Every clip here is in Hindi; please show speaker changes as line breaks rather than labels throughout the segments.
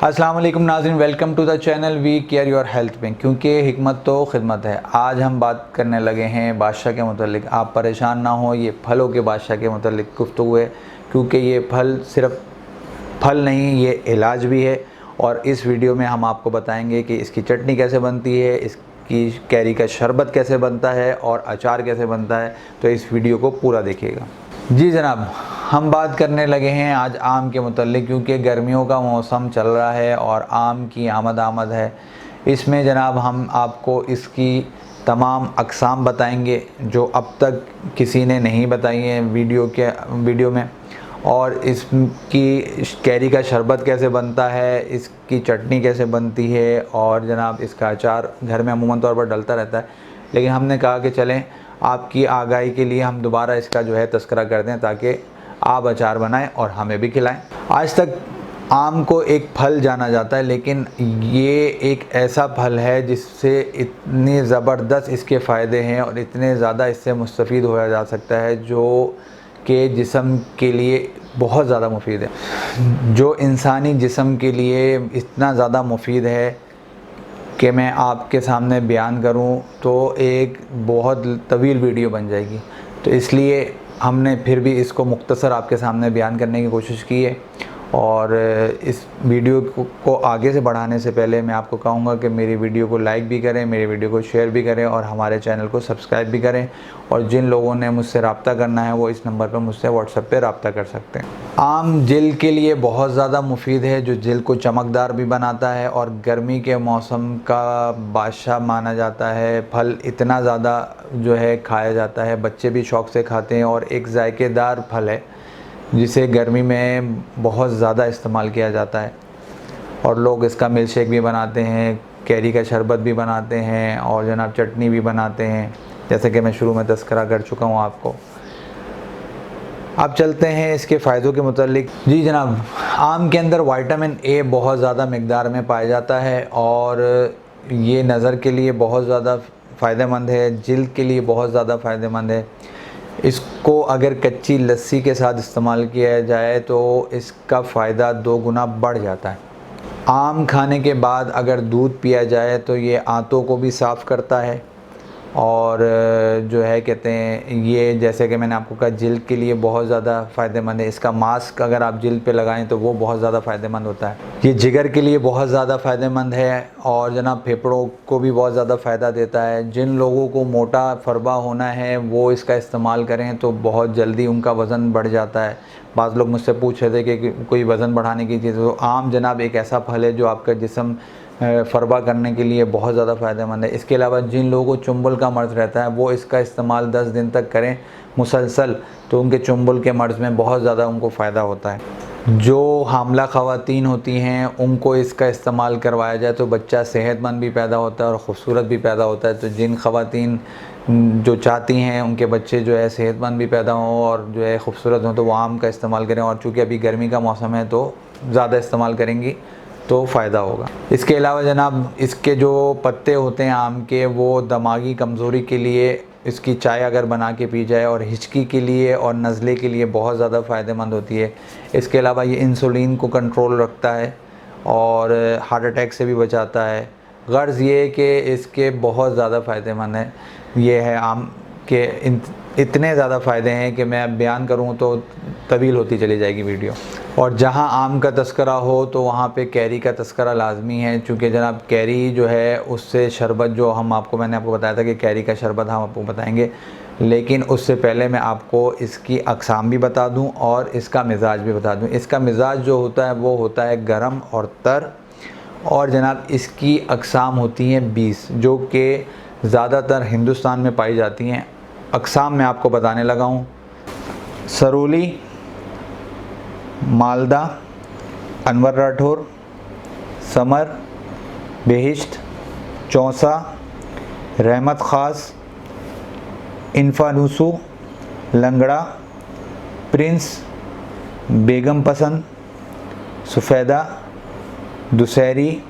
अस्सलाम वालेकुम नाज़रीन, welcome to the channel we care your health में। क्योंकि हिकमत तो खिदमत है। आज हम बात करने लगे हैं बादशाह के मुतालिक। आप परेशान ना हो, ये फलों के बादशाह के मुतालिक गुफ्तगू है, क्योंकि ये फल सिर्फ फल नहीं, ये इलाज भी है। और इस वीडियो में हम आपको बताएंगे कि इसकी चटनी कैसे बनती है, इसकी कैरी का शरबत कैसे बनता है और अचार कैसे बनता है। तो इस वीडियो को पूरा देखिएगा। जी जनाब, हम बात करने लगे हैं आज आम के मुतालिक, क्योंकि गर्मियों का मौसम चल रहा है और आम की आमद है। इसमें जनाब हम आपको इसकी तमाम अक़साम बताएंगे जो अब तक किसी ने नहीं बताई हैं वीडियो में। और इसकी कैरी का शरबत कैसे बनता है, इसकी चटनी कैसे बनती है, और जनाब इसका अचार घर में अमूमन तौर पर डलता रहता है। लेकिन हमने कहा कि चलें आपकी आगाही के लिए हम दोबारा इसका जो है तज़किरा कर दें, ताकि आप अचार बनाएं और हमें भी खिलाएं। आज तक आम को एक फल जाना जाता है, लेकिन ये एक ऐसा फल है जिससे इतने ज़बरदस्त इसके फ़ायदे हैं और इतने ज़्यादा इससे मुस्तफ़ीद होया जा सकता है, जो कि जिस्म के लिए बहुत ज़्यादा मुफीद है। जो इंसानी जिस्म के लिए इतना ज़्यादा मुफीद है कि मैं आपके सामने बयान करूं तो एक बहुत तवील वीडियो बन जाएगी। तो इसलिए हमने फिर भी इसको मुख्तसर आपके सामने बयान करने की कोशिश की है। और इस वीडियो को आगे से बढ़ाने से पहले मैं आपको कहूँगा कि मेरी वीडियो को लाइक भी करें, मेरी वीडियो को शेयर भी करें और हमारे चैनल को सब्सक्राइब भी करें। और जिन लोगों ने मुझसे रब्ता करना है वो इस नंबर पर मुझसे व्हाट्सएप पे रब्ता कर सकते हैं। आम जिल्द के लिए बहुत ज़्यादा मुफीद है, जो जिल्द को चमकदार भी बनाता है और गर्मी के मौसम का बादशाह माना जाता है। फल इतना ज़्यादा जो है खाया जाता है, बच्चे भी शौक़ से खाते हैं और एक जायकेदार फल है जिसे गर्मी में बहुत ज़्यादा इस्तेमाल किया जाता है। और लोग इसका मिल्क शेक भी बनाते हैं, कैरी का शरबत भी बनाते हैं और जनाब चटनी भी बनाते हैं, जैसे कि मैं शुरू में तज़किरा कर चुका हूँ आपको। अब चलते हैं इसके फ़ायदों के मुतालिक। जी जनाब, आम के अंदर विटामिन ए बहुत ज़्यादा मिक़दार में पाया जाता है और ये नज़र के लिए बहुत ज़्यादा फ़ायदेमंद है, जिल्द के लिए बहुत ज़्यादा फ़ायदेमंद है। इसको अगर कच्ची लस्सी के साथ इस्तेमाल किया जाए तो इसका फ़ायदा 2 गुना बढ़ जाता है। आम खाने के बाद अगर दूध पिया जाए तो ये आंतों को भी साफ़ करता है और जो है कहते हैं ये, जैसे कि मैंने आपको कहा, जिल्द के लिए बहुत ज़्यादा फ़ायदेमंद है। इसका मास्क अगर आप जिल्द पे लगाएं तो वो बहुत ज़्यादा फ़ायदेमंद होता है। ये जिगर के लिए बहुत ज़्यादा फ़ायदेमंद है और जनाब फेफड़ों को भी बहुत ज़्यादा फ़ायदा देता है। जिन लोगों को मोटा फरबा होना है वो इसका इस्तेमाल करें तो बहुत जल्दी उनका वज़न बढ़ जाता है। बाज़ लोग मुझसे पूछ रहे थे कि कोई वज़न बढ़ाने की चीज़, तो आम जनाब एक ऐसा फल है जो आपका जिस्म फरबा करने के लिए बहुत ज़्यादा फ़ायदेमंद है। इसके अलावा जिन लोगों को चुंबल का मर्ज़ रहता है वो इसका इस्तेमाल 10 दिन तक करें मुसलसल, तो उनके चुंबल के मर्ज़ में बहुत ज़्यादा उनको फ़ायदा होता है। जो हामला ख़वातीन होती हैं उनको इसका इस्तेमाल करवाया जाए तो बच्चा सेहतमंद भी पैदा होता है और ख़ूबसूरत भी पैदा होता है। तो जिन ख़वातीन जो चाहती हैं उनके बच्चे जो है सेहतमंद भी पैदा हों और जो है ख़ूबसूरत हों, तो वो आम का इस्तेमाल करें। और चूँकि अभी गर्मी का मौसम है तो ज़्यादा इस्तेमाल करेंगी तो फ़ायदा होगा। इसके अलावा जनाब इसके जो पत्ते होते हैं आम के, वो दिमागी कमज़ोरी के लिए इसकी चाय अगर बना के पी जाए और हिचकी के लिए और नज़ले के लिए बहुत ज़्यादा फ़ायदेमंद होती है। इसके अलावा ये इंसुलिन को कंट्रोल रखता है और हार्ट अटैक से भी बचाता है। गर्ज़ ये कि इसके बहुत ज़्यादा फ़ायदेमंद है। ये है आम के इतने ज़्यादा फ़ायदे हैं कि मैं अब बयान करूँ तो तवील होती चली जाएगी वीडियो। और जहाँ आम का तज़किरा हो तो वहाँ पे कैरी का तज़किरा लाज़मी है, चूँकि जनाब कैरी जो है उससे शरबत जो मैंने आपको बताया था कि कैरी का शरबत हम आपको बताएंगे। लेकिन उससे पहले मैं आपको इसकी अक़साम भी बता दूँ और इसका मिज़ाज भी बता दूँ। इसका मिज़ाज जो होता है वो होता है गर्म और तर, और जनाब इसकी अक़साम होती हैं 20, जो कि ज़्यादातर हिंदुस्तान में पाई जाती हैं। अक़साम मैं आपको बताने लगा हूँ। सरूली, मालदा, अनवर राठौर, समर, बेहिश्त, चौसा, रहमत ख़ास, इन्फानूसू, लंगड़ा, प्रिंस, बेगम पसंद, सफ़ेदा, दुसहरी,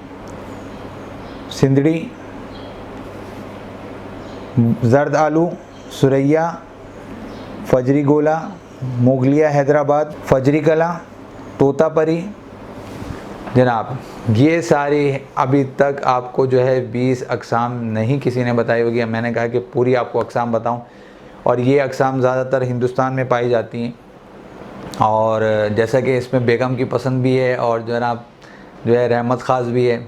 सिंदड़ी, जर्द आलू, सुरैया, फजरी गोला, मुगलिया हैदराबाद, फजरी कला, तोतापरी, जनाब ये सारी अभी तक आपको जो है 20 अक़साम नहीं किसी ने बताई होगी। मैंने कहा कि पूरी आपको अक़साम बताऊं, और ये अक़साम ज़्यादातर हिंदुस्तान में पाई जाती हैं। और जैसा कि इसमें बेगम की पसंद भी है और जनाब जो है रहमत ख़ास भी है,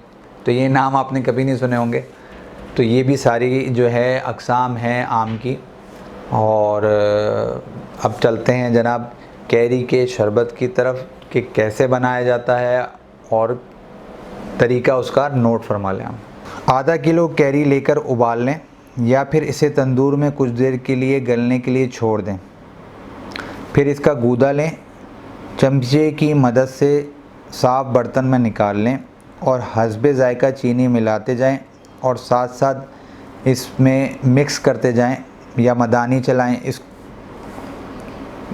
तो ये नाम आपने कभी नहीं सुने होंगे। तो ये भी सारी जो है अक़साम हैं आम की। और अब चलते हैं जनाब कैरी के शरबत की तरफ कि कैसे बनाया जाता है और तरीका उसका नोट फरमा लें। हम आधा किलो कैरी लेकर उबाल लें या फिर इसे तंदूर में कुछ देर के लिए गलने के लिए छोड़ दें। फिर इसका गूदा लें, चमचे की मदद से साफ़ बर्तन में निकाल लें और हस्बे ज़ायका चीनी मिलाते जाएं और साथ साथ इसमें मिक्स करते जाएं या मदानी चलाएं।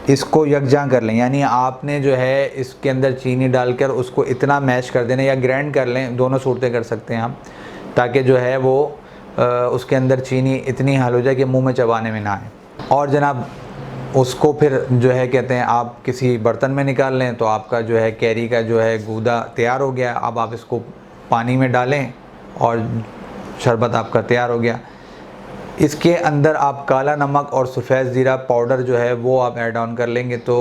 इसको यकजां कर लें, यानी आपने जो है इसके अंदर चीनी डालकर उसको इतना मैश कर देना या ग्राइंड कर लें, दोनों सूरतें कर सकते हैं हम, ताकि जो है वो उसके अंदर चीनी इतनी हल हो जाए कि मुंह में चबाने में ना आए। और जनाब उसको फिर जो है कहते हैं आप किसी बर्तन में निकाल लें, तो आपका जो है कैरी का जो है गूदा तैयार हो गया। अब आप इसको पानी में डालें और शरबत आपका तैयार हो गया। इसके अंदर आप काला नमक और सफ़ेद ज़ीरा पाउडर जो है वो आप ऐड ऑन कर लेंगे तो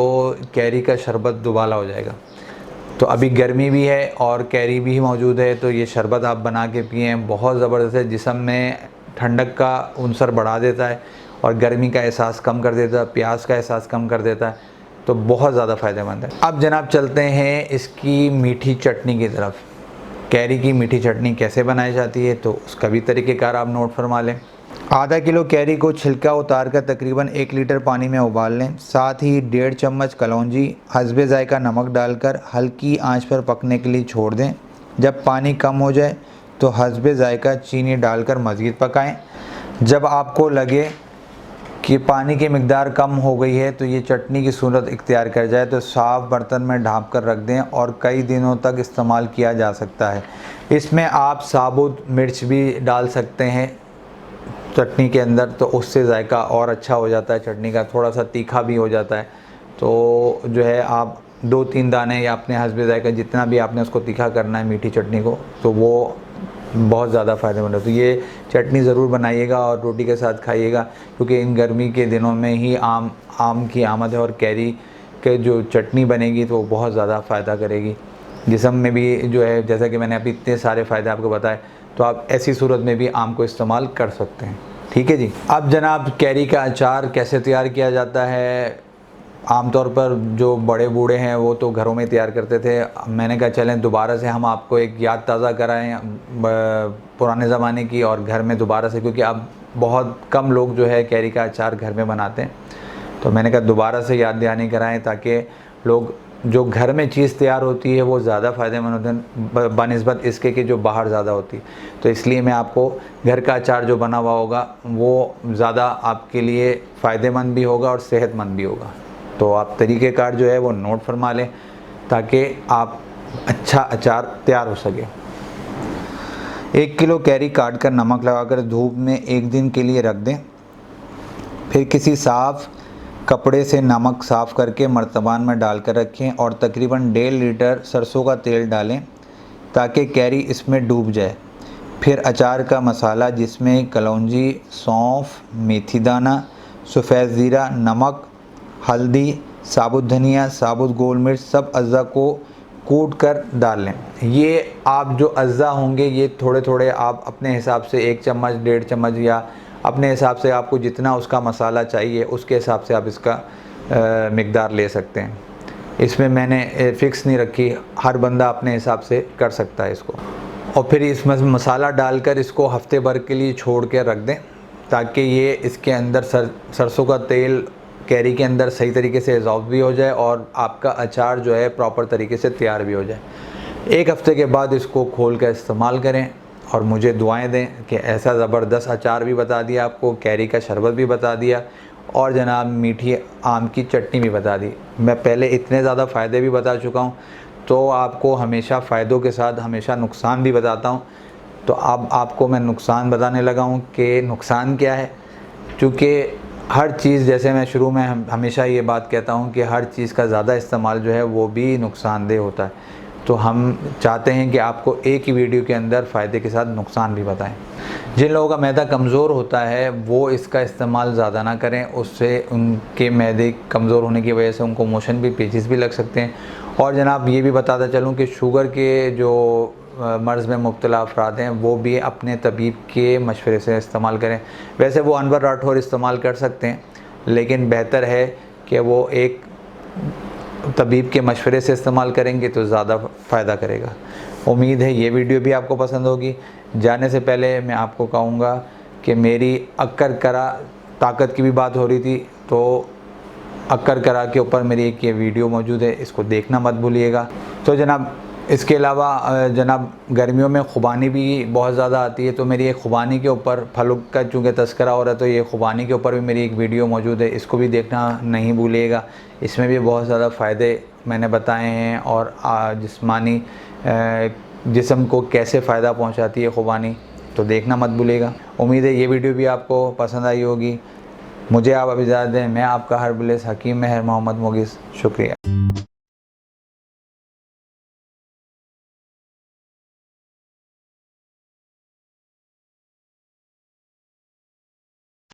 कैरी का शरबत दुबाला हो जाएगा। तो अभी गर्मी भी है और कैरी भी मौजूद है, तो ये शरबत आप बना के पिएँ, बहुत ज़बरदस्त है। जिस्म में ठंडक का उनसर बढ़ा देता है और गर्मी का एहसास कम कर देता है, प्यास का एहसास कम कर देता है, तो बहुत ज़्यादा फ़ायदेमंद है। अब जनाब चलते हैं इसकी मीठी चटनी की तरफ। कैरी की मीठी चटनी कैसे बनाई जाती है तो उसका भी तरीक़ेकार आप नोट फरमा लें। आधा किलो कैरी को छिलका उतार कर तकरीबन 1 लीटर पानी में उबाल लें। साथ ही 1.5 चम्मच कलौंजी हस्बे ज़ायका नमक डालकर हल्की आंच पर पकने के लिए छोड़ दें। जब पानी कम हो जाए तो हस्बे ज़ायका चीनी डालकर मज़ीद पकाएं। जब आपको लगे कि पानी की मिकदार कम हो गई है तो ये चटनी की सूरत इख्तियार कर जाए तो साफ़ बर्तन में ढाँप कर रख दें और कई दिनों तक इस्तेमाल किया जा सकता है। इसमें आप साबुत मिर्च भी डाल सकते हैं चटनी के अंदर, तो उससे जायका और अच्छा हो जाता है चटनी का, थोड़ा सा तीखा भी हो जाता है। तो जो है आप 2-3 दाने या अपने हस्बे जायका जितना भी आपने उसको तीखा करना है मीठी चटनी को, तो वो बहुत ज़्यादा फ़ायदेमंद है। तो ये चटनी ज़रूर बनाइएगा और रोटी के साथ खाइएगा, क्योंकि इन गर्मी के दिनों में ही आम की आमद है और कैरी के जो चटनी बनेगी तो वो बहुत ज़्यादा फ़ायदा करेगी। जिस्म में भी जो है, जैसा कि मैंने अभी इतने सारे फ़ायदे आपको बताए, तो आप ऐसी सूरत में भी आम को इस्तेमाल कर सकते हैं। ठीक है जी। अब जनाब कैरी का अचार कैसे तैयार किया जाता है। आमतौर पर जो बड़े बूढ़े हैं वो तो घरों में तैयार करते थे। मैंने कहा चलें दोबारा से हम आपको एक याद ताज़ा कराएं पुराने ज़माने की, और घर में दोबारा से, क्योंकि अब बहुत कम लोग जो है कैरी का अचार घर में बनाते हैं। तो मैंने कहा दोबारा से याद दहानी कराएं ताकि लोग, जो घर में चीज़ तैयार होती है वो ज़्यादा फ़ायदेमंद होते हैं बनिस्बत इसके कि जो बाहर ज़्यादा होती है। तो इसलिए मैं आपको घर का अचार जो बना हुआ होगा वो ज़्यादा आपके लिए फ़ायदेमंद भी होगा और सेहतमंद भी होगा। तो आप तरीक़ेकार जो है वो नोट फरमा लें ताकि आप अच्छा अचार तैयार हो सके। 1 किलो कैरी काट कर नमक लगाकर धूप में 1 दिन के लिए रख दें। फिर किसी साफ़ कपड़े से नमक साफ़ करके मर्तबान में डालकर रखें और तकरीबन 1.5 लीटर सरसों का तेल डालें ताकि कैरी इसमें डूब जाए। फिर अचार का मसाला जिसमें कलौंजी, सौंफ, मेथी दाना, सफ़ेद ज़ीरा, नमक, हल्दी, साबुत धनिया, साबुत गोल मिर्च, सब अज़्ज़ा को कूट कर डाल लें। ये आप जो अज़्ज़ा होंगे ये थोड़े थोड़े आप अपने हिसाब से 1 चम्मच 1.5 चम्मच या अपने हिसाब से आपको जितना उसका मसाला चाहिए उसके हिसाब से आप इसका मिक़दार ले सकते हैं। इसमें मैंने फ़िक्स नहीं रखी, हर बंदा अपने हिसाब से कर सकता है इसको। और फिर इसमें मसाला डालकर इसको हफ़्ते भर के लिए छोड़ के रख दें ताकि ये इसके अंदर सरसों का तेल कैरी के अंदर सही तरीके से एब्ज़ॉर्ब भी हो जाए और आपका अचार जो है प्रॉपर तरीके से तैयार भी हो जाए। 1 हफ़्ते के बाद इसको खोल कर इस्तेमाल करें और मुझे दुआएं दें कि ऐसा ज़बरदस्त अचार भी बता दिया आपको, कैरी का शरबत भी बता दिया और जनाब मीठी आम की चटनी भी बता दी। मैं पहले इतने ज़्यादा फ़ायदे भी बता चुका हूँ, तो आपको हमेशा फ़ायदों के साथ हमेशा नुकसान भी बताता हूँ। तो अब आपको मैं नुकसान बताने लगा हूँ कि नुकसान क्या है, क्योंकि हर चीज़, जैसे मैं शुरू में हमेशा ये बात कहता हूँ कि हर चीज़ का ज़्यादा इस्तेमाल जो है वो भी नुकसानदेह होता है। तो हम चाहते हैं कि आपको एक ही वीडियो के अंदर फ़ायदे के साथ नुकसान भी बताएं। जिन लोगों का मैदा कमज़ोर होता है वो इसका इस्तेमाल ज़्यादा ना करें, उससे उनके मैदे कमज़ोर होने की वजह से उनको मोशन भी, पेचिस भी लग सकते हैं। और जनाब ये भी बताता चलूँ कि शुगर के जो मर्ज़ में मुब्तला अफराद हैं वो भी अपने तबीब के मशवरे से इस्तेमाल करें। वैसे वो अनवर राठौर इस्तेमाल कर सकते हैं, लेकिन बेहतर है कि वो एक तबीब के मशवरे से इस्तेमाल करेंगे तो ज़्यादा फ़ायदा करेगा। उम्मीद है ये वीडियो भी आपको पसंद होगी। जाने से पहले मैं आपको कहूँगा कि मेरी अक्कर करा ताकत की भी बात हो रही थी, तो अक्कर करा के ऊपर मेरी एक ये वीडियो मौजूद है, इसको देखना मत भूलिएगा। तो जनाब इसके अलावा जनाब गर्मियों में ख़ुबानी भी बहुत ज़्यादा आती है, तो मेरी एक ख़ुबानी के ऊपर, फलों का चूँकि तस्करा हो रहा है तो ये ख़ुबानी के ऊपर भी मेरी एक वीडियो मौजूद है, इसको भी देखना नहीं भूलिएगा। इसमें भी बहुत ज़्यादा फ़ायदे मैंने बताए हैं और जिस्मानी जिस्म को कैसे फ़ायदा पहुँचाती है ख़ुबानी, तो देखना मत भूलिएगा। उम्मीद है ये वीडियो भी आपको पसंद आई होगी। मुझे आप अब इजाज़त दें। मैं आपका हर्बलिस्ट हकीम महर मोहम्मद मुगिस, शुक्रिया।